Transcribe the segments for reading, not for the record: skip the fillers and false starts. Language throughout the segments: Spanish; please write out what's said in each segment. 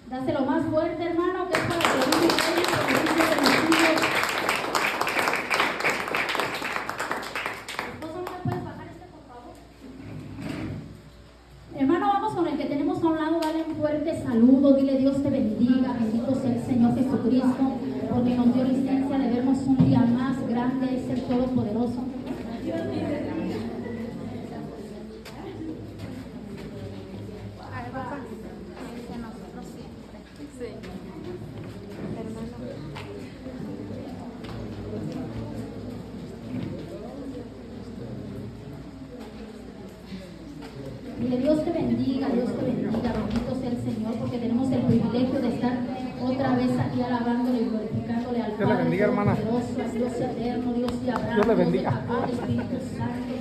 Dáselo más fuerte, hermano, que es para que vive el esposo, ¿no me puedes bajar este, por favor? Hermano, vamos con el que tenemos a un lado, dale un fuerte saludo, dile Dios te bendiga, bendito sea el Señor Jesucristo, porque nos dio licencia de vernos un día más, grande es el Todopoderoso. Dile Dios te bendiga, bendito sea el Señor, porque tenemos el privilegio de estar otra vez aquí alabándole y glorificándole al Padre. Dios le bendiga, hermana. Dios eterno, Dios de Abraham, Dios le bendiga. Dios de Espíritu Santo.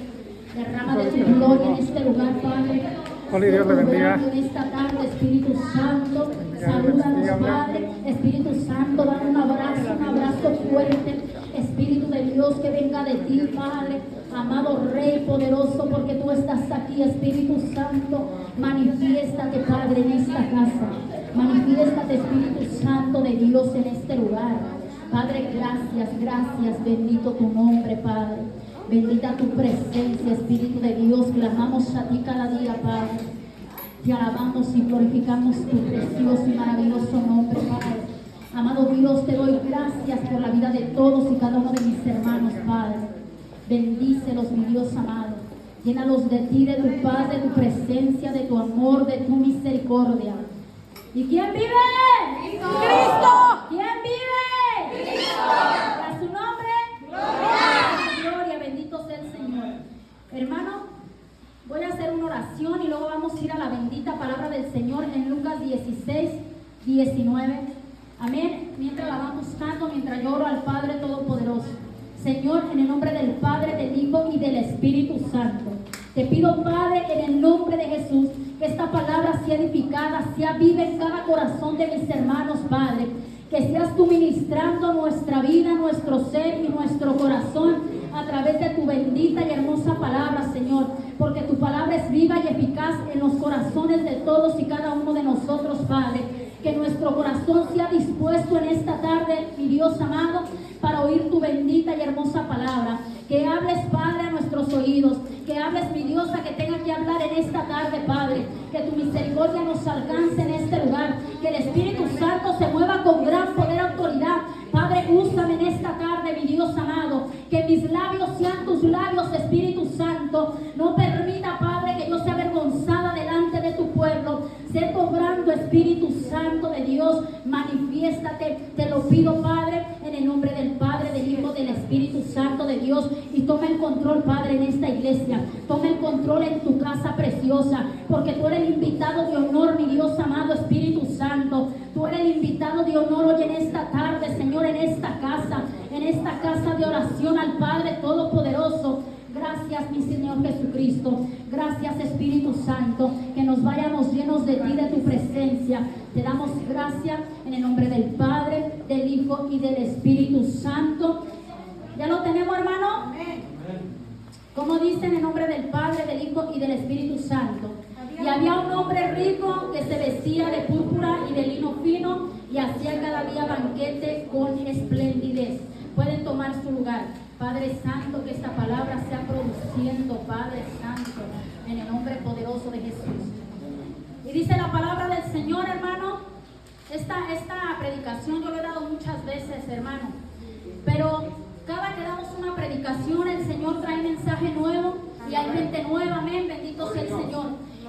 Derrama de tu gloria en este lugar, Padre. Hola, Dios le bendiga. En esta tarde, Espíritu Santo, salúdanos, Padre. Espíritu Santo, dame un abrazo fuerte. Espíritu de Dios, que venga de ti, Padre. Amado Rey poderoso, porque tú estás aquí, Espíritu Santo. Manifiéstate, Padre, en esta casa. Manifiéstate, Espíritu Santo de Dios, en este lugar. Padre, gracias, bendito tu nombre, Padre. Bendita tu presencia, Espíritu de Dios. Clamamos a ti cada día, Padre. Te alabamos y glorificamos tu precioso y maravilloso nombre, Padre. Amado Dios, te doy gracias por la vida de todos y cada uno de mis hermanos, Padre. Bendícelos, mi Dios amado. Llénalos de ti, de tu paz, de tu presencia, de tu amor, de tu misericordia. ¿Y quién vive? ¡Cristo! ¿Quién vive? ¡Cristo! ¿A su nombre? ¡Gloria! Gloria, bendito sea el Señor. Hermano, voy a hacer una oración y luego vamos a ir a la bendita palabra del Señor en Lucas 16, 19. Amén. Mientras la vamos buscando, mientras yo oro al Padre Todopoderoso. Señor, en el nombre del Padre, del Hijo y del Espíritu Santo, te pido, Padre, en el nombre de Jesús, que esta palabra sea edificada, sea viva en cada corazón de mis hermanos, Padre. Que seas tú ministrando nuestra vida, nuestro ser y nuestro corazón a través de tu bendita y hermosa palabra, Señor. Porque tu palabra es viva y eficaz en los corazones de todos y cada uno de nosotros, Padre. Que nuestro corazón sea dispuesto en esta tarde, mi Dios amado, para oír tu bendita y hermosa palabra. Que hables, Padre, a nuestros oídos. Que hables, mi Dios, a que tenga que hablar en esta tarde, Padre. Que tu misericordia nos alcance en este lugar. Que el Espíritu Santo se mueva con gran poder y autoridad. Padre, úsame en esta tarde, mi Dios amado. Que mis labios sean tus labios, Espíritu Santo. No permita, Padre, que yo sea avergonzada delante de tu pueblo. Sé obrando, Espíritu Santo de Dios. Manifiéstate, te lo pido, Padre, en el nombre del Padre, del Hijo, del Espíritu Santo de Dios. Y toma el control, Padre, en esta iglesia. Toma el control en tu casa preciosa. Porque tú eres el invitado de honor, mi Dios amado, Espíritu Santo. Tú eres el invitado de honor hoy en esta tarde, Señor, en esta casa de oración al Padre Todopoderoso. Gracias, mi Señor Jesucristo. Gracias, Espíritu Santo. Que nos vayamos llenos de ti, de tu presencia. Te damos gracias en el nombre del Padre, del Hijo y del Espíritu Santo. ¿Ya lo tenemos, hermano? Como dice, en el nombre del Padre, del Hijo y del Espíritu Santo. Y había un hombre rico que se vestía de púrpura y de lino fino y hacía cada día banquete con esplendidez. Pueden tomar su lugar. Padre Santo, que esta palabra sea produciendo, Padre Santo, en el nombre poderoso de Jesús. Y dice la palabra del Señor, hermano. Esta predicación yo lo he dado muchas veces, hermano. Pero cada que damos una predicación, el Señor trae mensaje nuevo y hay gente nueva. Amén, bendito sea el Señor.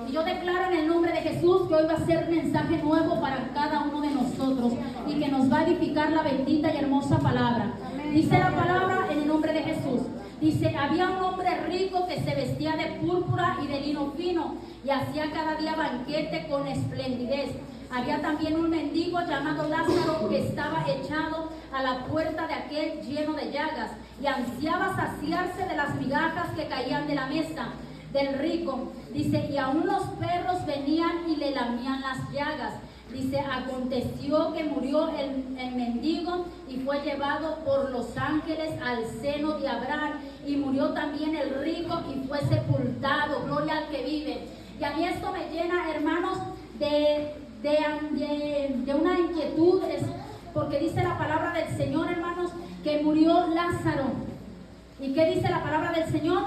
Y yo declaro en el nombre de Jesús que hoy va a ser mensaje nuevo para cada uno de nosotros y que nos va a edificar la bendita y hermosa palabra. Dice la palabra en el nombre de Jesús. Dice, había un hombre rico que se vestía de púrpura y de lino fino y hacía cada día banquete con esplendidez. Había también un mendigo llamado Lázaro que estaba echado a la puerta de aquel lleno de llagas y ansiaba saciarse de las migajas que caían de la mesa del rico. Dice, y aún los perros venían y le lamían las llagas. Dice, aconteció que murió el mendigo y fue llevado por los ángeles al seno de Abraham, y murió también el rico y fue sepultado. Gloria al que vive. Y a mí esto me llena, hermanos, de de una inquietud, es porque dice la palabra del Señor, hermanos, que murió Lázaro. ¿Y qué dice la palabra del Señor?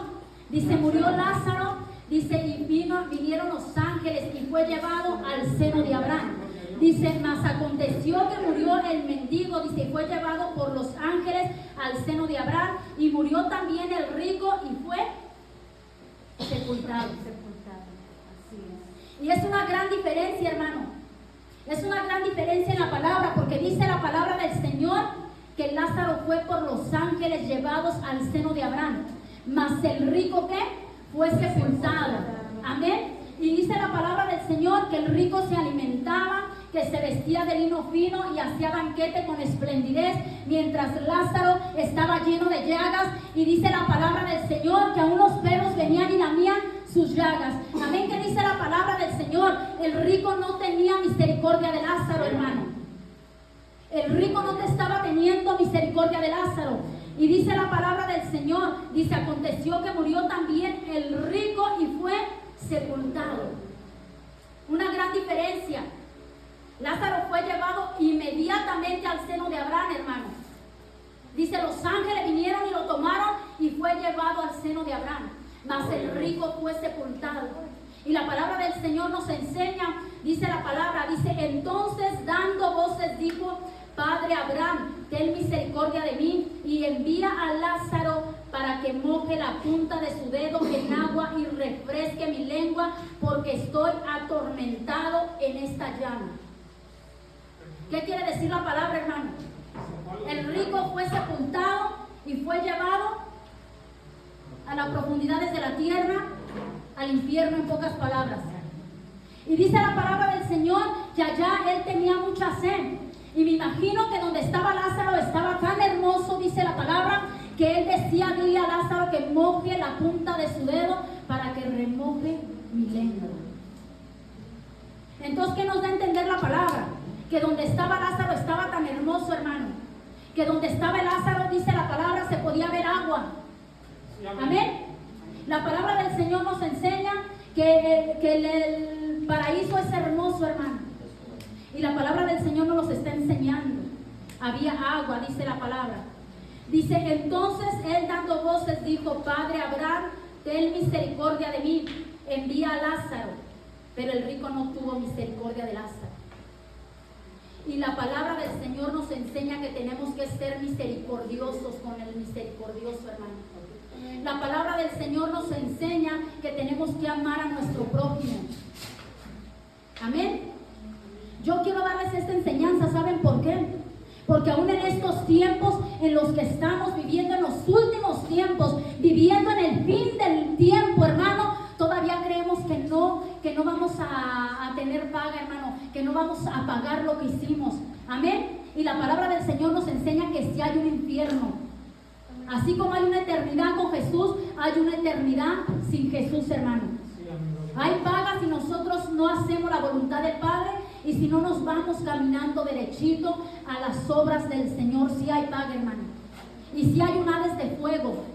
Dice, murió Lázaro, dice, y vinieron los ángeles y fue llevado al seno de Abraham. Dice, mas aconteció que murió el mendigo, dice, y fue llevado por los ángeles al seno de Abraham, y murió también el rico y fue sepultado. Y es una gran diferencia, hermano. Es una gran diferencia en la palabra, porque dice la palabra del Señor que Lázaro fue por los ángeles llevados al seno de Abraham, mas el rico, ¿qué? Fue sepultado. Amén. Y dice la palabra del Señor que el rico se alimentaba, que se vestía de lino fino y hacía banquete con esplendidez, mientras Lázaro estaba lleno de llagas. Y dice la palabra del Señor que aún los perros venían y lamían sus llagas. Amén. Que dice la palabra del Señor, el rico no tenía misericordia de Lázaro, hermano. El rico no te estaba teniendo misericordia de Lázaro. Y dice la palabra del Señor, dice, aconteció que murió también el rico y fue sepultado. Una gran diferencia. Lázaro fue llevado inmediatamente al seno de Abraham, hermano. Dice, los ángeles vinieron y lo tomaron y fue llevado al seno de Abraham. Mas el rico fue sepultado. Y la palabra del Señor nos enseña, dice la palabra, dice, entonces dando voces dijo, Padre Abraham, ten misericordia de mí y envía a Lázaro para que moje la punta de su dedo en agua y refresque mi lengua, porque estoy atormentado en esta llama. ¿Qué quiere decir la palabra, hermano? El rico fue sepultado y fue llevado a las profundidades de la tierra, al infierno, en pocas palabras. Y dice la palabra del Señor que allá él tenía mucha sed. Y me imagino que donde estaba Lázaro estaba tan hermoso, dice la palabra, que él decía, dile a Lázaro que moje la punta de su dedo para que remoje mi lengua. Entonces, ¿qué nos da a entender la palabra? Que donde estaba Lázaro estaba tan hermoso, hermano, que donde estaba Lázaro, dice la palabra, se podía ver agua. Amén. La palabra del Señor nos enseña que el paraíso es hermoso, hermano. Y la palabra del Señor nos los está enseñando. Había agua, dice la palabra. Dice, entonces él dando voces dijo, Padre Abraham, ten misericordia de mí, envía a Lázaro. Pero el rico no tuvo misericordia de Lázaro. Y la palabra del Señor nos enseña que tenemos que ser misericordiosos con el misericordioso, hermano. La palabra del Señor nos enseña que tenemos que amar a nuestro prójimo. Amén. Yo quiero darles esta enseñanza, ¿saben por qué? Porque aún en estos tiempos en los que estamos viviendo, en los últimos tiempos, viviendo en el fin del tiempo, hermano, todavía creemos que no vamos a tener paga, hermano, que no vamos a pagar lo que hicimos. Amén. Y la palabra del Señor nos enseña que si hay un infierno, así como hay una eternidad con Jesús, hay una eternidad sin Jesús, hermano. Hay paga si nosotros no hacemos la voluntad del Padre y si no nos vamos caminando derechito a las obras del Señor. Sí hay paga, hermano. Y si hay un hades de fuego.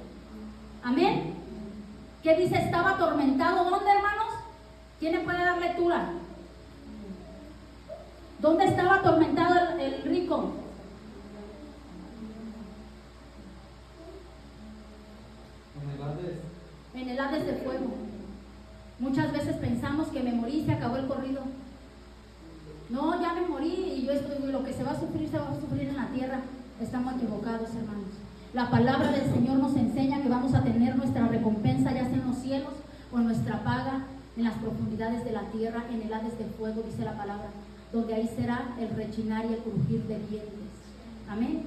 Amén. ¿Qué dice? Estaba atormentado. ¿Dónde, hermanos? ¿Quién le puede dar lectura? ¿Dónde estaba atormentado el rico? En el hades de fuego. Muchas veces pensamos que me morí y se acabó el corrido. No, ya me morí y lo que se va a sufrir en la tierra. Estamos equivocados, hermanos. La palabra del Señor nos enseña que vamos a tener nuestra recompensa, ya sea en los cielos o nuestra paga en las profundidades de la tierra, en el hades de fuego, dice la palabra, donde ahí será el rechinar y el crujir de dientes. Amén.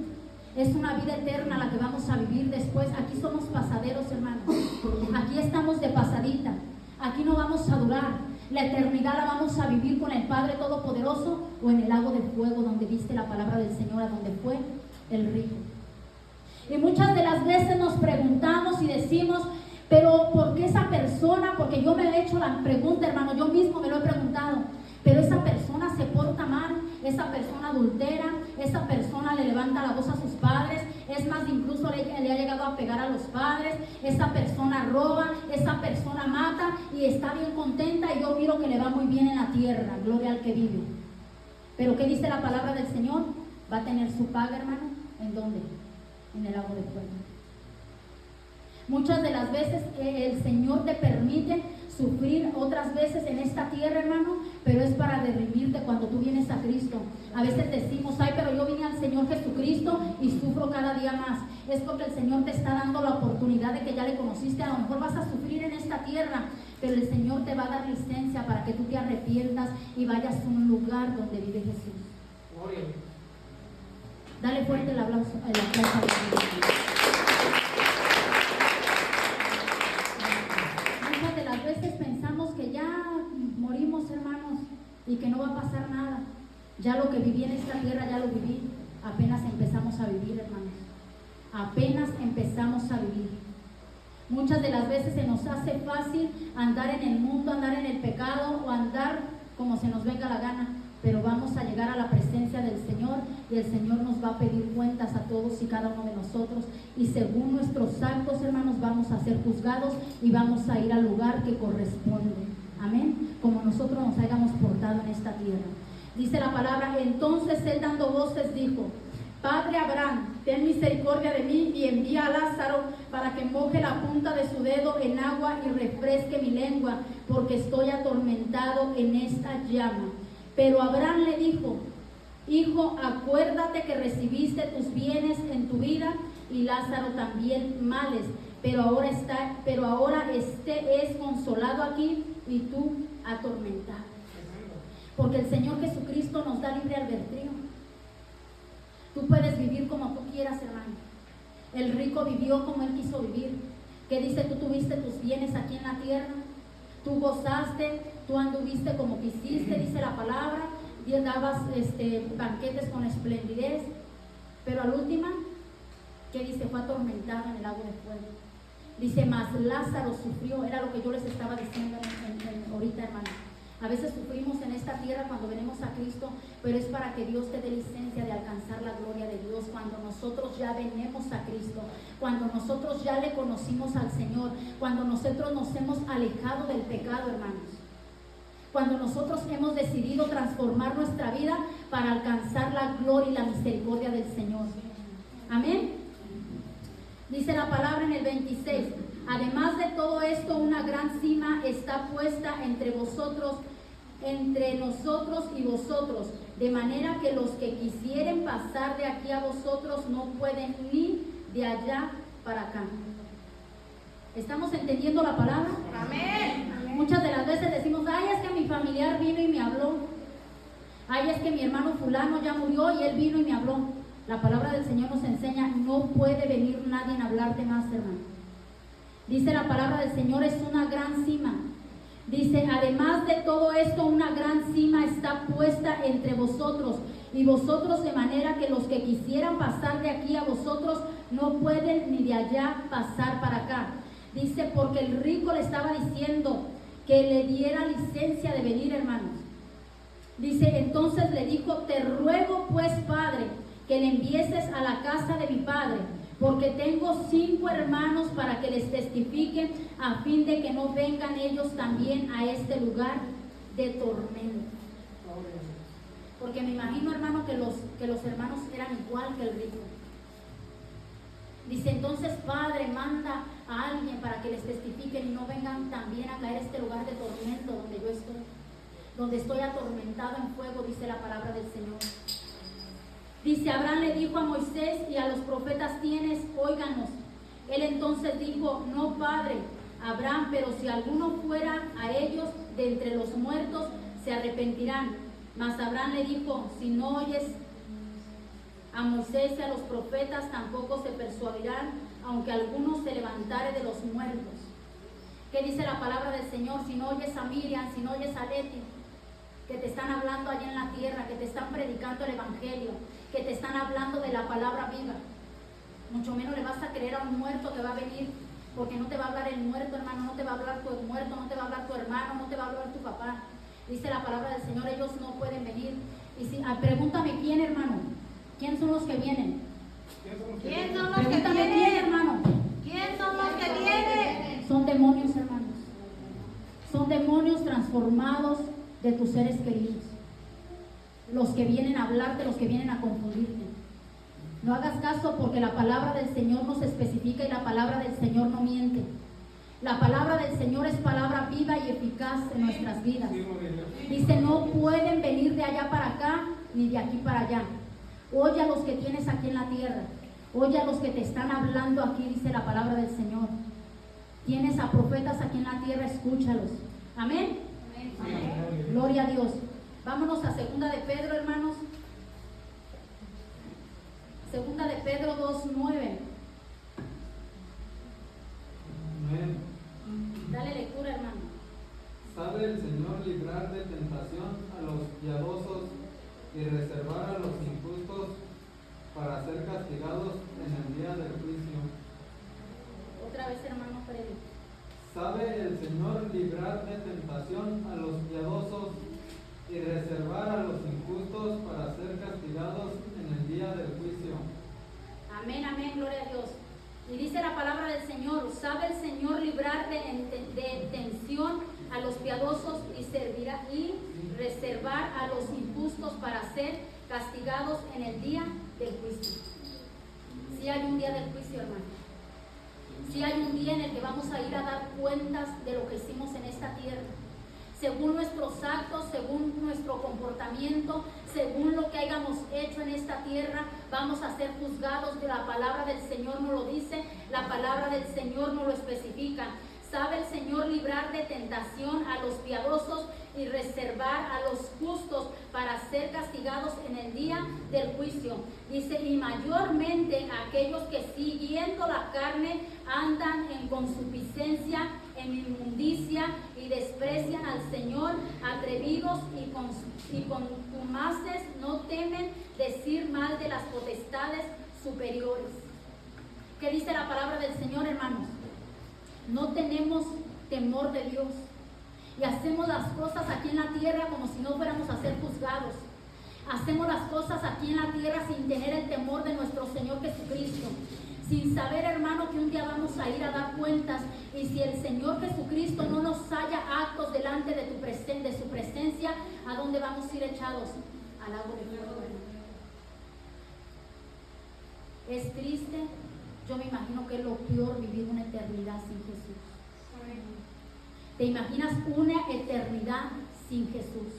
Es una vida eterna la que vamos a vivir después. Aquí somos pasaderos, hermanos. Aquí estamos de pasadita. Aquí no vamos a durar. La eternidad la vamos a vivir con el Padre Todopoderoso o en el lago de fuego donde viste la palabra del Señor, a donde fue el rico. Y muchas de las veces nos preguntamos y decimos, pero ¿por qué esa persona? Porque yo me he hecho la pregunta, hermano, yo mismo me lo he preguntado. Pero esa persona se porta mal, esa persona adultera, esa persona le levanta la voz a sus padres, es más, incluso le ha llegado a pegar a los padres, esa persona roba, esa persona mata y está bien contenta y yo miro que le va muy bien en la tierra, gloria al que vive. Pero ¿qué dice la palabra del Señor? Va a tener su paga, hermano. ¿En dónde? En el lago de fuego. Muchas de las veces el Señor te permite sufrir, otras veces en esta tierra, hermano, pero es para redimirte cuando tú vienes a Cristo. A veces decimos, ay, pero yo vine al Señor Jesucristo y sufro cada día más. Es porque el Señor te está dando la oportunidad de que ya le conociste. A lo mejor vas a sufrir en esta tierra, pero el Señor te va a dar licencia para que tú te arrepientas y vayas a un lugar donde vive Jesús. Gloria. Dale fuerte el aplauso a Dios. Muchas de las veces pensamos que ya morimos, hermanos, y que no va a pasar nada. Ya lo que viví en esta tierra, ya lo viví. Apenas empezamos a vivir, hermanos. Apenas empezamos a vivir. Muchas de las veces se nos hace fácil andar en el mundo, andar en el pecado o andar como se nos venga la gana. Pero vamos a llegar a la presencia del Señor y el Señor nos va a pedir cuentas a todos y cada uno de nosotros, y según nuestros actos, hermanos, vamos a ser juzgados y vamos a ir al lugar que corresponde. Amén. Como nosotros nos hayamos portado en esta tierra. Dice la palabra, entonces él dando voces dijo, Padre Abraham, ten misericordia de mí y envía a Lázaro para que moje la punta de su dedo en agua y refresque mi lengua, porque estoy atormentado en esta llama. Pero Abraham le dijo, hijo, acuérdate que recibiste tus bienes en tu vida y Lázaro también males, pero ahora es consolado aquí y tú atormentado. Porque el Señor Jesucristo nos da libre albedrío. Tú puedes vivir como tú quieras, hermano. El rico vivió como él quiso vivir. ¿Qué dice? Tú tuviste tus bienes aquí en la tierra. Tú gozaste, tú anduviste como quisiste, dice la palabra, y dabas banquetes con esplendidez, pero al último, ¿qué dice? Fue atormentado en el lago de fuego. Dice, mas Lázaro sufrió, era lo que yo les estaba diciendo ahorita, hermano. A veces sufrimos en esta tierra cuando venimos a Cristo, pero es para que Dios te dé licencia de alcanzar la gloria de Dios cuando nosotros ya venimos a Cristo, cuando nosotros ya le conocimos al Señor, cuando nosotros nos hemos alejado del pecado, hermanos. Cuando nosotros hemos decidido transformar nuestra vida para alcanzar la gloria y la misericordia del Señor. Amén. Dice la palabra en el 26. Además de todo esto, una gran cima está puesta entre nosotros y vosotros, de manera que los que quisieren pasar de aquí a vosotros no pueden ni de allá para acá. ¿Estamos entendiendo la palabra? Amén. Muchas de las veces decimos, ay, es que mi familiar vino y me habló. Ay, es que mi hermano fulano ya murió y él vino y me habló. La palabra del Señor nos enseña, no puede venir nadie a hablarte más, hermano. Dice la palabra del Señor, es una gran cima. Dice, además de todo esto, una gran cima está puesta entre vosotros y vosotros, de manera que los que quisieran pasar de aquí a vosotros no pueden ni de allá pasar para acá. Dice, porque el rico le estaba diciendo que le diera licencia de venir, hermanos. Dice, entonces le dijo, te ruego pues, Padre, que le envieses a la casa de mi padre, porque tengo 5 hermanos para que les testifiquen, a fin de que no vengan ellos también a este lugar de tormento. Porque me imagino, hermano, que los hermanos eran igual que el rico. Dice, entonces, Padre, manda a alguien para que les testifiquen y no vengan también a caer a este lugar de tormento donde yo estoy, donde estoy atormentado en fuego, dice la palabra del Señor. Dice, Abraham le dijo a Moisés y a los profetas, tienes, óiganos. Él entonces dijo, no, Padre Abraham, pero si alguno fuera a ellos de entre los muertos, se arrepentirán. Mas Abraham le dijo, si no oyes a Moisés y a los profetas, tampoco se persuadirán, aunque alguno se levantare de los muertos. ¿Qué dice la palabra del Señor? Si no oyes a Miriam, si no oyes a Leti, que te están hablando allá en la tierra, que te están predicando el evangelio, que te están hablando de la palabra viva, mucho menos le vas a creer a un muerto que va a venir, porque no te va a hablar el muerto, hermano, no te va a hablar tu muerto, no te va a hablar tu hermano, no te va a hablar tu papá. Dice la palabra del Señor, ellos no pueden venir. Y si, pregúntame quién, hermano, quién son los que vienen. ¿Quién son los que Pregúntame quién, vienen? hermano. ¿Quién son los que vienen? Son demonios, hermanos. Son demonios transformados de tus seres queridos. los que vienen a hablarte, los que vienen a confundirte. No hagas caso porque la palabra del Señor nos especifica y la palabra del Señor no miente. La palabra del Señor es palabra viva y eficaz en nuestras vidas. Dice, no pueden venir de allá para acá ni de aquí para allá. Oye a los que tienes aquí en la tierra. Oye a los que te están hablando aquí, dice la palabra del Señor. Tienes a profetas aquí en la tierra, escúchalos. Amén. Amén. Gloria a Dios. Vámonos a segunda de Pedro, hermanos. Segunda de Pedro 2:9. Amén. Dale lectura, hermano. Sabe el Señor librar de tentación a los piadosos y reservar a los injustos para ser castigados en el día del juicio. Otra vez, hermano Freddy. Sabe el Señor librar de tentación a los piadosos y reservar a los injustos para ser castigados en el día del juicio. Amén, amén, gloria a Dios. Y dice la palabra del Señor, sabe el Señor librar de tensión a los piadosos y reservar a los injustos para ser castigados en el día del juicio. Si hay un día del juicio, hermano. Si hay un día en el que vamos a ir a dar cuentas de lo que hicimos en esta tierra. Según nuestros actos, según nuestro comportamiento, según lo que hayamos hecho en esta tierra, vamos a ser juzgados. La palabra del Señor nos lo dice, la palabra del Señor nos lo especifica. Sabe el Señor librar de tentación a los piadosos y reservar a los justos para ser castigados en el día del juicio. Dice, y mayormente aquellos que siguiendo la carne andan en concupiscencia, en inmundicia y desprecian al Señor, atrevidos y contumaces, no temen decir mal de las potestades superiores. ¿Qué dice la palabra del Señor, hermanos? No tenemos temor de Dios y hacemos las cosas aquí en la tierra como si no fuéramos a ser juzgados. Hacemos las cosas aquí en la tierra sin tener el temor de nuestro Señor Jesucristo, sin saber, hermano, que un día vamos a ir a dar cuentas, y si el Señor Jesucristo no nos halla actos delante de su presencia, ¿a dónde vamos a ir echados? Al lago de fuego. Es triste. Yo me imagino que es lo peor vivir una eternidad sin Jesús. ¿Te imaginas una eternidad sin Jesús?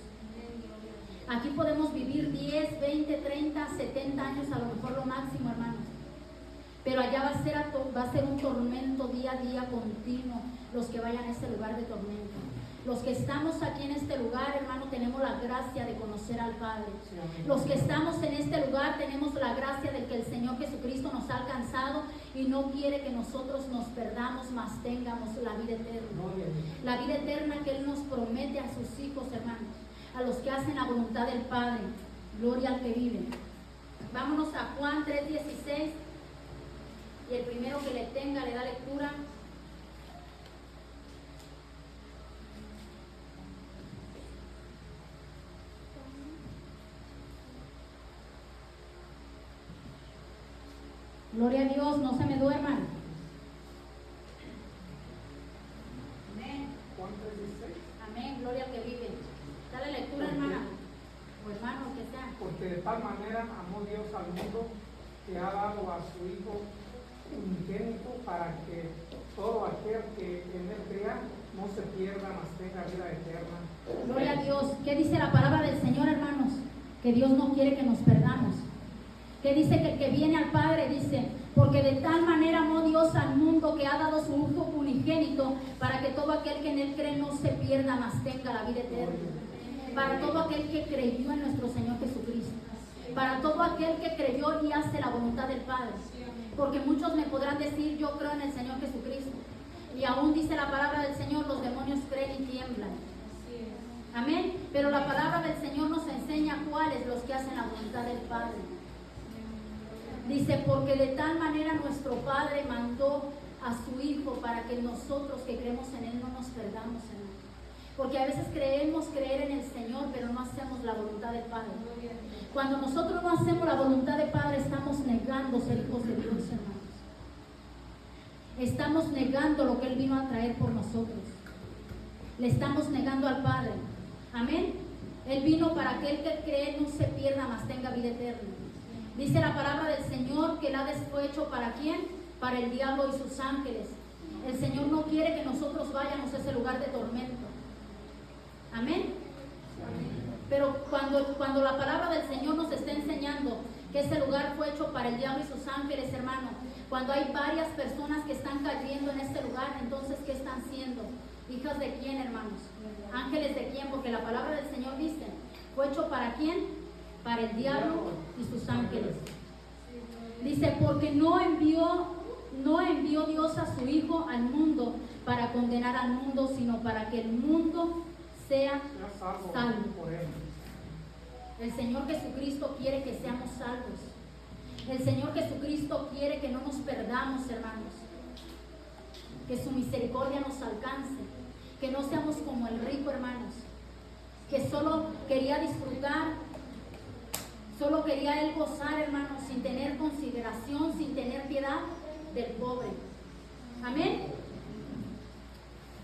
Aquí podemos vivir 10, 20, 30, 70 años, a lo mejor lo máximo, hermanos. Pero allá va a ser un tormento día a día continuo, los que vayan a ese lugar de tormento. Los que estamos aquí en este lugar, hermano, tenemos la gracia de conocer al Padre. Los que estamos en este lugar tenemos la gracia de que el Señor Jesucristo nos ha alcanzado y no quiere que nosotros nos perdamos, mas tengamos la vida eterna. La vida eterna que Él nos promete a sus hijos, hermanos, a los que hacen la voluntad del Padre. Gloria al que vive. Vámonos a Juan 3:16, y el primero que le tenga le da lectura. Gloria a Dios, no se me duerman. Amén. Juan 3:16. Amén, gloria al que vive. Dale lectura, hermana, o hermano, que sea. Porque de tal manera amó Dios al mundo que ha dado a su Hijo unigénito para que todo aquel que en él crea no se pierda, mas tenga vida eterna. Gloria a Dios. ¿Qué dice la palabra del Señor, hermanos? Que Dios no quiere que nos perdamos. Que dice que el que viene al Padre, dice, porque de tal manera amó Dios al mundo que ha dado su Hijo unigénito para que todo aquel que en él cree no se pierda, mas tenga la vida eterna. Para todo aquel que creyó en nuestro Señor Jesucristo. Para todo aquel que creyó y hace la voluntad del Padre. Porque muchos me podrán decir, yo creo en el Señor Jesucristo. Y aún dice la palabra del Señor, los demonios creen y tiemblan. Amén. Pero la palabra del Señor nos enseña cuáles los que hacen la voluntad del Padre. Dice, porque de tal manera nuestro Padre mandó a su Hijo para que nosotros que creemos en Él no nos perdamos en Él. Porque a veces creemos creer en el Señor, pero no hacemos la voluntad del Padre. Cuando nosotros no hacemos la voluntad del Padre, estamos negando ser hijos de Dios, hermanos. Estamos negando lo que Él vino a traer por nosotros. Le estamos negando al Padre. Amén. Él vino para que el que cree no se pierda, mas tenga vida eterna. Dice la palabra del Señor que el Hades fue hecho ¿para quién? Para el diablo y sus ángeles. El Señor no quiere que nosotros vayamos a ese lugar de tormento. Amén. Pero cuando la palabra del Señor nos está enseñando que ese lugar fue hecho para el diablo y sus ángeles, hermano, cuando hay varias personas que están cayendo en este lugar, entonces ¿qué están siendo? ¿Hijas de quién, hermanos? ¿Ángeles de quién? Porque la palabra del Señor dice, ¿fue hecho para quién? Para el diablo y sus ángeles. Dice, porque no envió Dios a su Hijo al mundo para condenar al mundo, sino para que el mundo sea salvo. El Señor Jesucristo quiere que seamos salvos. El Señor Jesucristo quiere que no nos perdamos, hermanos. Que su misericordia nos alcance. Que no seamos como el rico, hermanos. Que solo quería disfrutar, solo quería él gozar, hermanos, sin tener consideración, sin tener piedad del pobre. Amén.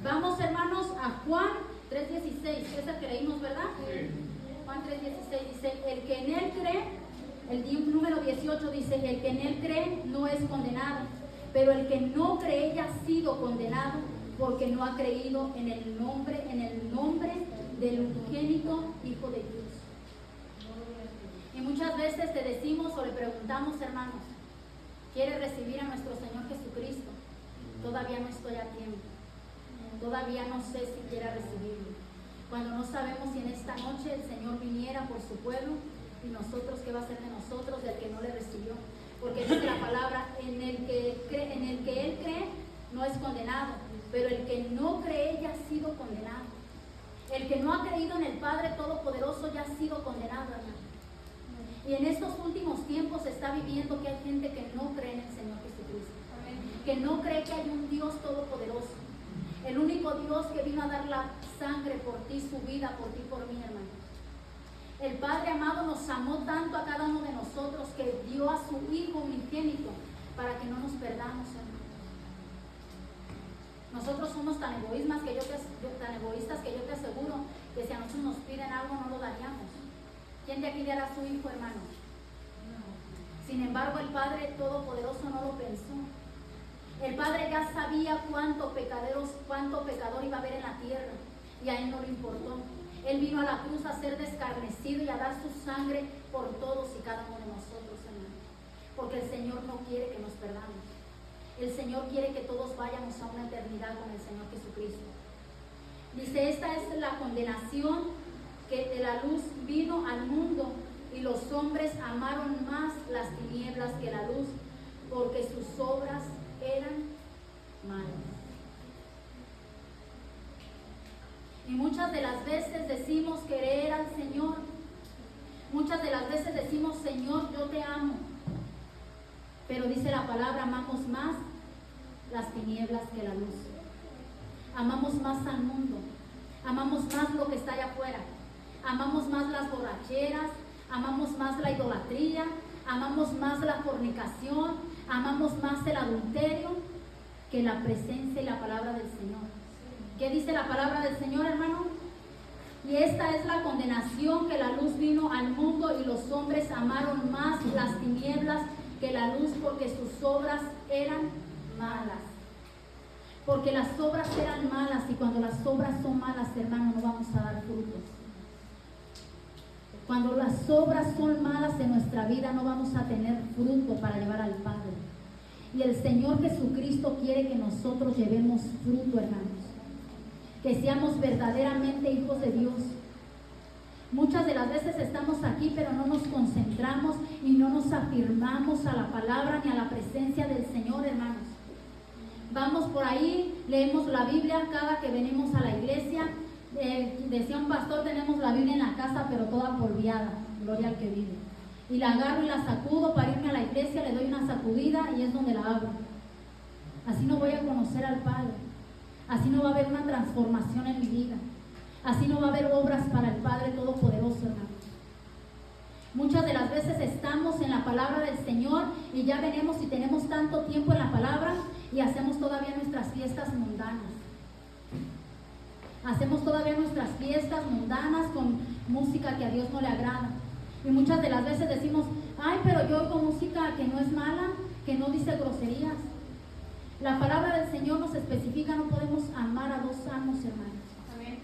Vamos, hermanos, a Juan 3:16, que es el que leímos, ¿verdad? Sí. Juan 3:16 dice, el que en él cree, el número 18 dice, el que en él cree no es condenado, pero el que no cree ya ha sido condenado porque no ha creído en el nombre del unigénito Hijo de Dios. Y muchas veces te decimos o le preguntamos, hermanos, ¿quieres recibir a nuestro Señor Jesucristo? Todavía no estoy a tiempo. Todavía no sé si quiera recibirlo. Cuando no sabemos si en esta noche el Señor viniera por su pueblo, y nosotros, ¿qué va a ser de nosotros, del que no le recibió? Porque dice la palabra, en el que él cree, no es condenado, pero el que no cree ya ha sido condenado. El que no ha creído en el Padre Todopoderoso ya ha sido condenado, hermano. Y en estos últimos tiempos se está viviendo que hay gente que no cree en el Señor Jesucristo, que no cree que hay un Dios todopoderoso, el único Dios que vino a dar la sangre por ti, su vida por ti, por mí, hermano. El Padre amado nos amó tanto a cada uno de nosotros que dio a su Hijo unigénito para que no nos perdamos, hermano. Nosotros somos tan egoístas que yo te aseguro que si a nosotros nos piden algo no lo daríamos. ¿Quién de aquí dará a su Hijo, hermano? Sin embargo, el Padre Todopoderoso no lo pensó. El Padre ya sabía cuánto pecador iba a haber en la tierra, y a Él no le importó. Él vino a la cruz a ser descarnecido y a dar su sangre por todos y cada uno de nosotros, hermano. Porque el Señor no quiere que nos perdamos. El Señor quiere que todos vayamos a una eternidad con el Señor Jesucristo. Dice, esta es la condenación, que de la luz vino al mundo y los hombres amaron más las tinieblas que la luz, porque sus obras eran malas. Y muchas de las veces decimos querer al Señor. Muchas de las veces decimos, Señor, yo te amo. Pero dice la palabra, amamos más las tinieblas que la luz. Amamos más al mundo. Amamos más lo que está allá afuera. Amamos más las borracheras. Amamos más la idolatría. Amamos más la fornicación. Amamos más el adulterio que la presencia y la palabra del Señor. ¿Qué dice la palabra del Señor, hermano? Y esta es la condenación, que la luz vino al mundo y los hombres amaron más las tinieblas que la luz, porque sus obras eran malas. Porque las obras eran malas, y cuando las obras son malas, hermano, no vamos a dar frutos. Cuando las obras son malas en nuestra vida, no vamos a tener fruto para llevar al Padre. Y el Señor Jesucristo quiere que nosotros llevemos fruto, hermanos. Que seamos verdaderamente hijos de Dios. Muchas de las veces estamos aquí, pero no nos concentramos y no nos afirmamos a la palabra ni a la presencia del Señor, hermanos. Vamos por ahí, leemos la Biblia cada que venimos a la iglesia. Decía un pastor, tenemos la Biblia en la casa, pero toda polviada. Gloria al que vive. Y la agarro y la sacudo para irme a la iglesia, le doy una sacudida y es donde la abro. Así no voy a conocer al Padre. Así no va a haber una transformación en mi vida. Así no va a haber obras para el Padre Todopoderoso, hermano. Muchas de las veces estamos en la palabra del Señor y ya venimos y tenemos tanto tiempo en la palabra y hacemos todavía nuestras fiestas mundanas. Hacemos todavía nuestras fiestas mundanas música que a Dios no le agrada. Y muchas de las veces decimos, ay, pero yo oigo música que no es mala, que no dice groserías. La palabra del Señor nos especifica, no podemos amar a dos amos, hermanos. Amén.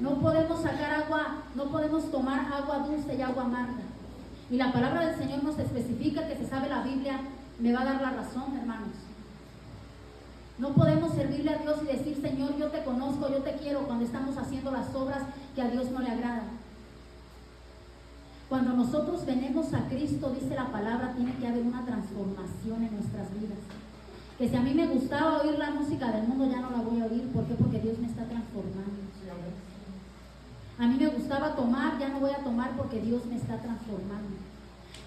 No podemos sacar agua, no podemos tomar agua dulce y agua amarga. Y la palabra del Señor nos especifica, que se sabe la Biblia, me va a dar la razón, hermanos. No podemos servirle a Dios y decir, Señor, yo te conozco, yo te quiero, cuando estamos haciendo las obras que a Dios no le agradan. Cuando nosotros venimos a Cristo, dice la palabra, tiene que haber una transformación en nuestras vidas. Que si a mí me gustaba oír la música del mundo, ya no la voy a oír. ¿Por qué? Porque Dios me está transformando. A mí me gustaba tomar, ya no voy a tomar porque Dios me está transformando.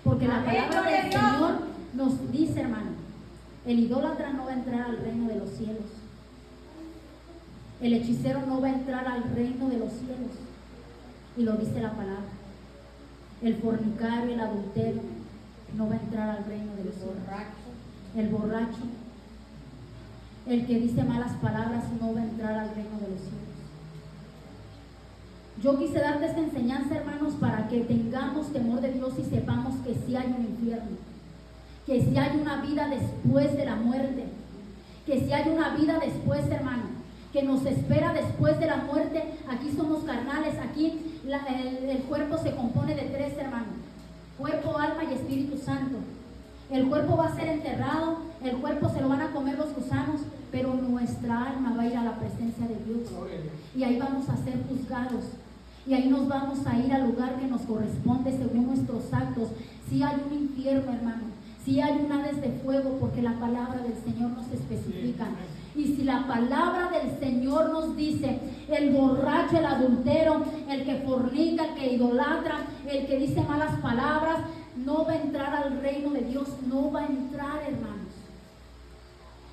Porque la palabra del Señor nos dice, hermano, el idólatra no va a entrar al reino de los cielos. El hechicero no va a entrar al reino de los cielos. Y lo dice la palabra. El fornicario, el adulterio, no va a entrar al reino de los cielos. El borracho, el que dice malas palabras, no va a entrar al reino de los cielos. Yo quise darte esta enseñanza, hermanos, para que tengamos temor de Dios y sepamos que sí hay un infierno, que sí hay una vida después de la muerte, que sí hay una vida después, hermano, que nos espera después de la muerte. Aquí somos carnales, aquí el cuerpo se compone de tres, hermanos: cuerpo, alma y Espíritu Santo. El cuerpo va a ser enterrado, el cuerpo se lo van a comer los gusanos, pero nuestra alma va a ir a la presencia de Dios. Y ahí vamos a ser juzgados. Y ahí nos vamos a ir al lugar que nos corresponde según nuestros actos. Si hay un infierno, hermano, si hay un Hades de fuego, porque la palabra del Señor nos especifica. Y si la palabra del Señor nos dice, el borracho, el adultero, el que fornica, el que idolatra, el que dice malas palabras, no va a entrar al reino de Dios, no va a entrar, hermanos.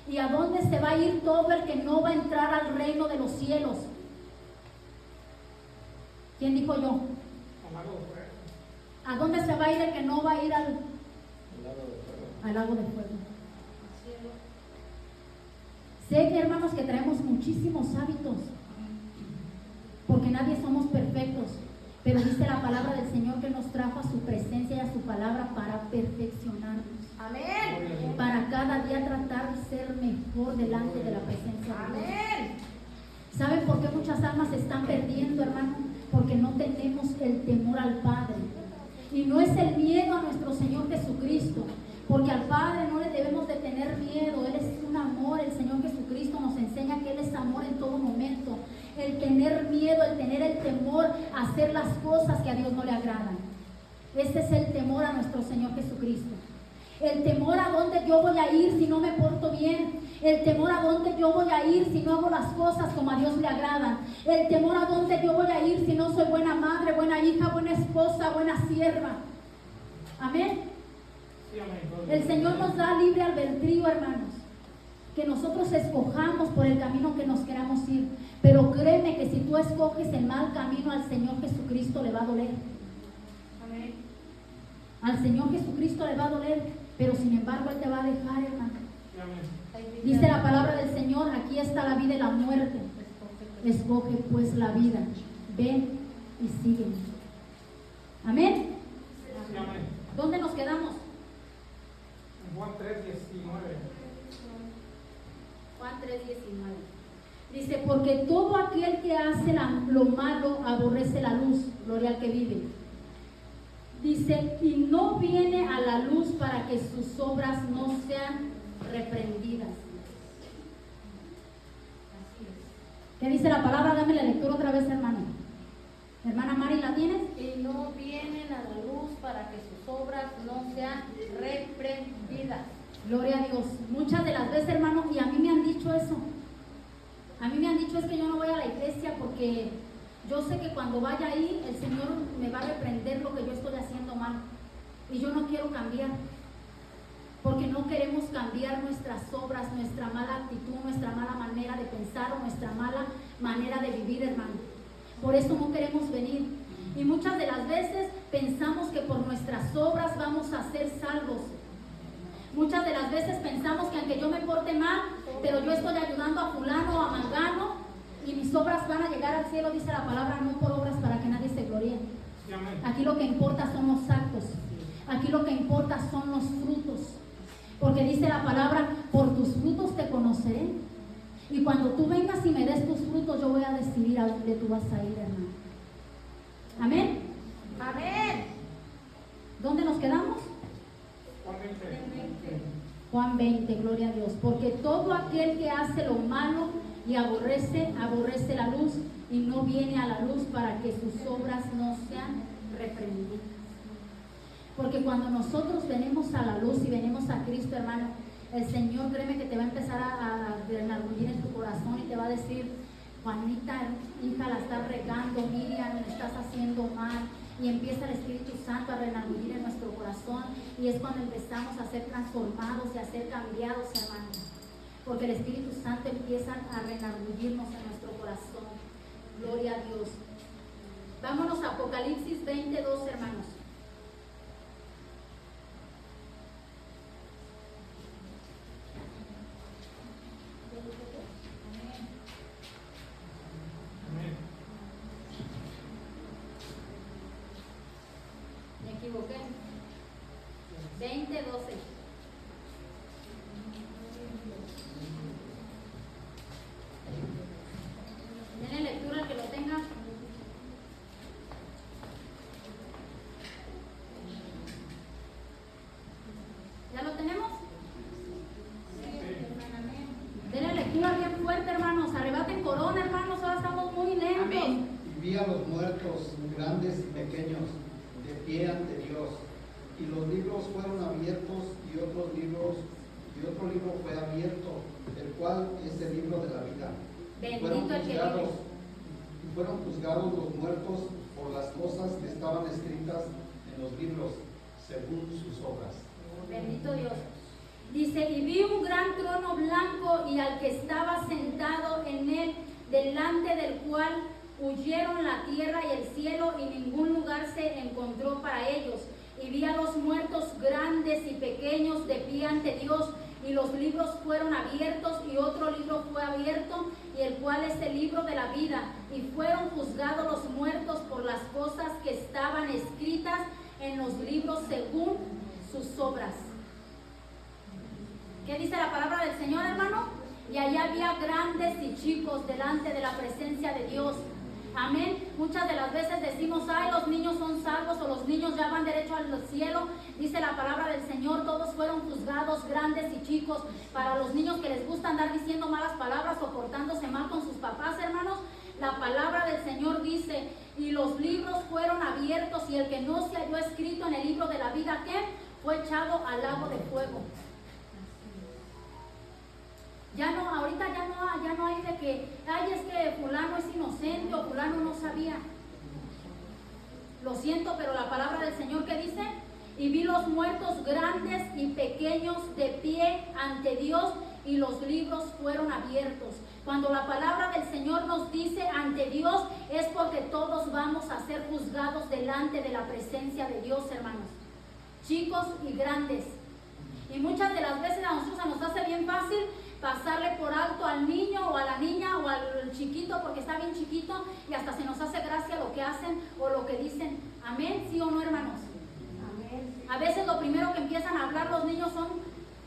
¿Y a dónde se va a ir todo el que no va a entrar al reino de los cielos? ¿Quién dijo yo? ¿A dónde se va a ir el que no va a ir al lago de fuego? Sé que, hermanos, que traemos muchísimos hábitos, porque nadie somos perfectos, pero dice la palabra del Señor que nos trajo a su presencia y a su palabra para perfeccionarnos. Amén. Para cada día tratar de ser mejor delante de la presencia de Dios. Amén. ¿Saben por qué muchas almas se están perdiendo, hermano? Porque no tenemos el temor al Padre. Y no es el miedo a nuestro Señor Jesucristo, porque al Padre no le debemos de tener miedo. Él es un amor. El Señor Jesucristo nos enseña que Él es amor en todo momento. El tener miedo, el tener el temor a hacer las cosas que a Dios no le agradan. Ese es el temor a nuestro Señor Jesucristo. El temor a dónde yo voy a ir si no me porto bien. El temor a dónde yo voy a ir si no hago las cosas como a Dios le agradan. El temor a dónde yo voy a ir si no soy buena madre, buena hija, buena esposa, buena sierva. Amén. El Señor nos da libre albedrío, hermanos, que nosotros escojamos por el camino que nos queramos ir. Pero créeme que si tú escoges el mal camino, al Señor Jesucristo le va a doler. Amén. Al Señor Jesucristo le va a doler, pero sin embargo Él te va a dejar, hermano. Amén. Dice la palabra del Señor, aquí está la vida y la muerte. Escoge pues la vida. Ven y sígueme. Amén. Sí, amén. ¿Dónde nos quedamos? En Juan 3:19. Juan 3:19. Dice, porque todo aquel que hace lo malo aborrece la luz, gloria al que vive. Dice, y no viene a la luz para que sus obras no sean reprendidas. ¿Qué dice la palabra? Dame la lectura otra vez, hermano. Hermana Mari, ¿la tienes? Y no vienen a la luz para que sus obras no sean reprendidas. Gloria a Dios. Muchas de las veces, hermano, y a mí me han dicho eso. A mí me han dicho es que yo no voy a la iglesia porque yo sé que cuando vaya ahí el Señor me va a reprender lo que yo estoy haciendo mal. Y yo no quiero cambiar. Porque no queremos cambiar nuestras obras, nuestra mala actitud, nuestra mala manera de pensar o nuestra mala manera de vivir, hermano. Por eso no queremos venir. Y muchas de las veces pensamos que por nuestras obras vamos a ser salvos. Muchas de las veces pensamos que aunque yo me porte mal, pero yo estoy ayudando a fulano o a mangano y mis obras van a llegar al cielo, dice la palabra, no por obras para que nadie se gloríe. Sí, amén. Aquí lo que importa son los actos. Aquí lo que importa son los frutos. Porque dice la palabra, por tus frutos te conoceré. Y cuando tú vengas y me des tus frutos, yo voy a decidir a dónde tú vas a ir, hermano. Amén. Amén. ¿Dónde nos quedamos? Juan 20. Juan 20, gloria a Dios. Porque todo aquel que hace lo malo y aborrece la luz y no viene a la luz para que sus obras no sean reprendidas. Porque cuando nosotros venimos a la luz y venimos a Cristo, hermano, el Señor, créeme que te va a empezar a enargullir en tu corazón y te va a decir: Juanita, hija, la estás regando, Miriam, me estás haciendo mal. Y empieza el Espíritu Santo a renargullir en nuestro corazón, y es cuando empezamos a ser transformados y a ser cambiados, hermanos, porque el Espíritu Santo empieza a renargullirnos en nuestro corazón. Gloria a Dios. Vámonos a Apocalipsis 22, hermanos. Amén. Me equivoqué. 20:12. Denle lectura al que lo tenga. ¿Ya lo tenemos? Denle lectura bien fuerte, hermanos. Arrebaten corona, hermanos. Ahora estamos muy lentos. Y vi a los muertos, grandes y pequeños, de pie ante Dios. Y los libros fueron abiertos, y otro libro fue abierto, el cual es el libro de la vida. Bendito el que vive. Fueron juzgados los muertos por las cosas que estaban escritas en los libros, según sus obras. Bendito Dios. Dice: y vi un gran trono blanco y al que estaba sentado en él, delante del cual huyeron la tierra y el cielo, y ningún lugar se encontró para ellos. Y vi a los muertos grandes y pequeños de pie ante Dios, y los libros fueron abiertos, y otro libro fue abierto, y el cual es el libro de la vida. Y fueron juzgados los muertos por las cosas que estaban escritas en los libros según sus obras. ¿Qué dice la palabra del Señor, hermano? Y allá había grandes y chicos delante de la presencia de Dios. Amén. Muchas de las veces decimos: ay, los niños son salvos, o los niños ya van derecho al cielo. Dice la palabra del Señor: todos fueron juzgados, grandes y chicos. Para los niños que les gusta andar diciendo malas palabras o portándose mal con sus papás, hermanos, la palabra del Señor dice: y los libros fueron abiertos, y el que no se halló escrito en el libro de la vida, ¿qué? Fue echado al lago de fuego. Ya no, ahorita ya no hay de que, ay, es que fulano es inocente o fulano no sabía. Lo siento, pero la palabra del Señor, ¿qué dice? Y vi los muertos grandes y pequeños de pie ante Dios, y los libros fueron abiertos. Cuando la palabra del Señor nos dice ante Dios, es porque todos vamos a ser juzgados delante de la presencia de Dios, hermanos, chicos y grandes. Y muchas de las veces a nosotros se nos hace bien fácil pasarle por alto al niño o a la niña o al chiquito porque está bien chiquito, y hasta se nos hace gracia lo que hacen o lo que dicen. Amén, ¿sí o no, hermanos? Amén. A veces lo primero que empiezan a hablar los niños son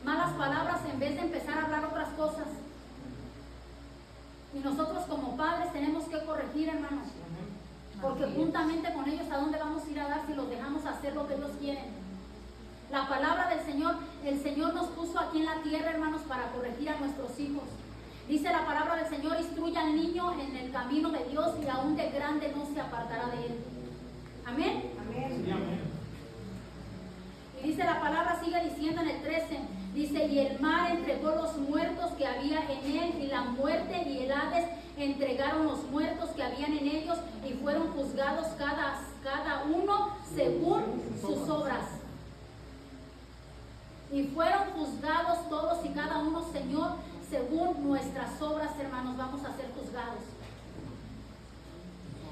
malas palabras en vez de empezar a hablar otras cosas. Y nosotros como padres tenemos que corregir, hermanos, porque juntamente con ellos, ¿a dónde vamos a ir a dar si los dejamos hacer lo que ellos quieren? La palabra del Señor, el Señor nos puso aquí en la tierra, hermanos, para corregir a nuestros hijos. Dice la palabra del Señor: instruye al niño en el camino de Dios, y aún de grande no se apartará de él. Amén. Amén. Sí, amén. Y dice la palabra, sigue diciendo en el 13, dice: y el mar entregó los muertos que había en él, y la muerte y el Hades entregaron los muertos que habían en ellos, y fueron juzgados cada uno según sus obras. Y fueron juzgados todos y cada uno, Señor, según nuestras obras, hermanos, vamos a ser juzgados.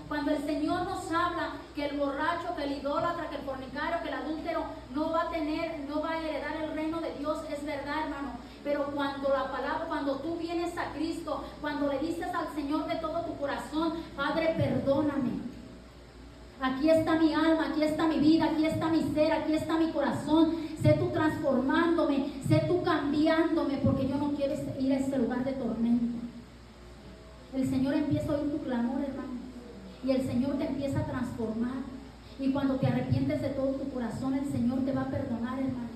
Cuando el Señor nos habla que el borracho, que el idólatra, que el fornicario, que el adúltero no va a heredar el reino de Dios, es verdad, hermano. Pero cuando tú vienes a Cristo, cuando le dices al Señor de todo tu corazón: Padre, perdóname. Aquí está mi alma, aquí está mi vida, aquí está mi ser, aquí está mi corazón. Sé tú transformándome, sé tú cambiándome, porque yo no quiero ir a este lugar de tormento. El Señor empieza a oír tu clamor, hermano, y el Señor te empieza a transformar. Y cuando te arrepientes de todo tu corazón, el Señor te va a perdonar, hermano.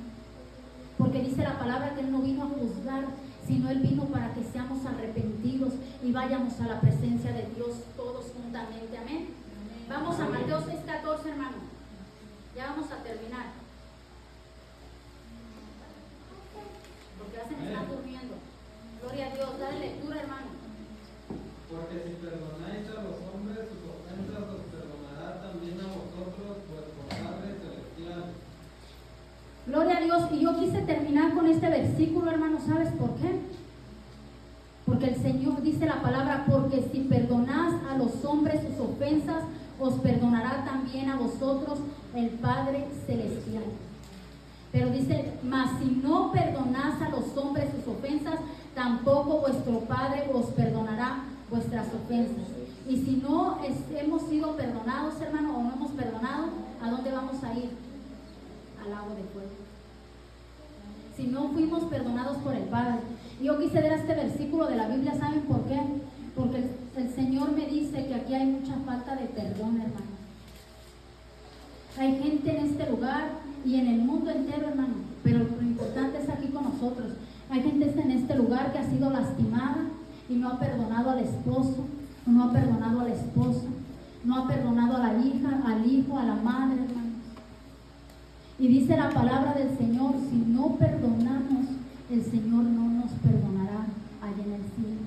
Porque dice la palabra que Él no vino a juzgar, sino Él vino para que seamos arrepentidos y vayamos a la presencia de Dios todos juntamente. Amén. Vamos a Mateo 6:14, hermano. Ya vamos a terminar. Porque ya se me está durmiendo. Gloria a Dios. Dale lectura, hermano. Porque si perdonáis a los hombres sus ofensas, os perdonará también a vosotros vuestro Padre Celestial. Gloria a Dios. Y yo quise terminar con este versículo, hermano. ¿Sabes por qué? Porque el Señor dice la palabra, porque si perdonás a los hombres sus ofensas, os perdonará también a vosotros el Padre Celestial. Pero dice, mas si no perdonás a los hombres sus ofensas, tampoco vuestro Padre os perdonará vuestras ofensas. Y si no hemos sido perdonados, hermano, o no hemos perdonado, ¿a dónde vamos a ir? Al lago de fuego. Si no fuimos perdonados por el Padre. Y yo quise ver este versículo de la Biblia, ¿saben por qué? Porque el Señor me dice que aquí hay mucha falta de perdón, hermano. Hay gente en este lugar y en el mundo entero, hermano, pero lo importante es aquí con nosotros. Hay gente en este lugar que ha sido lastimada y no ha perdonado al esposo, no ha perdonado a la esposa, no ha perdonado a la hija, al hijo, a la madre, hermano. Y dice la palabra del Señor, si no perdonamos, el Señor no nos perdonará allá en el cielo.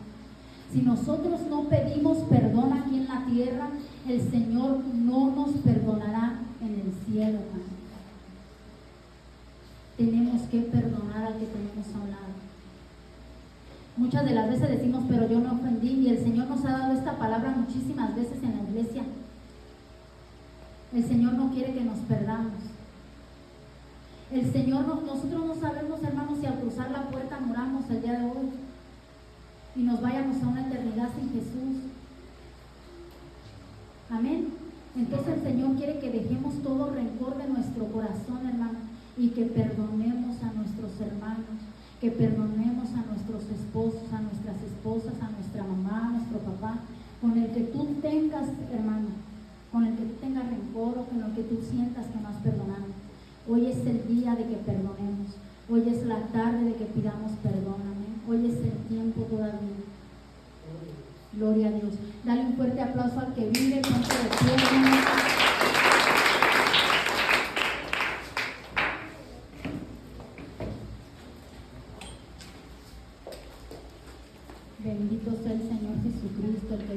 Si nosotros no pedimos perdón aquí en la tierra, el Señor no nos perdonará en el cielo, hermano. Tenemos que perdonar al que tenemos a un lado. Muchas de las veces decimos, pero yo no ofendí, y el Señor nos ha dado esta palabra muchísimas veces en la iglesia. El Señor no quiere que nos perdamos. El Señor, nosotros no sabemos, hermanos, si al cruzar la puerta moramos el día de hoy y nos vayamos a una eternidad sin Jesús. Amén. Entonces el Señor quiere que dejemos todo rencor de nuestro corazón, hermano, y que perdonemos a nuestros hermanos, que perdonemos a nuestros esposos, a nuestras esposas, a nuestra mamá, a nuestro papá, con el que tú tengas, hermano, con el que tú tengas rencor o con el que tú sientas que no has perdonado. Hoy es el día de que perdonemos. Hoy es la tarde de que pidamos perdón. Amén. Hoy es el tiempo todavía. Gloria a Dios. Dale un fuerte aplauso al que vive. Ponte de pie, hermano. Bendito sea el Señor Jesucristo, el que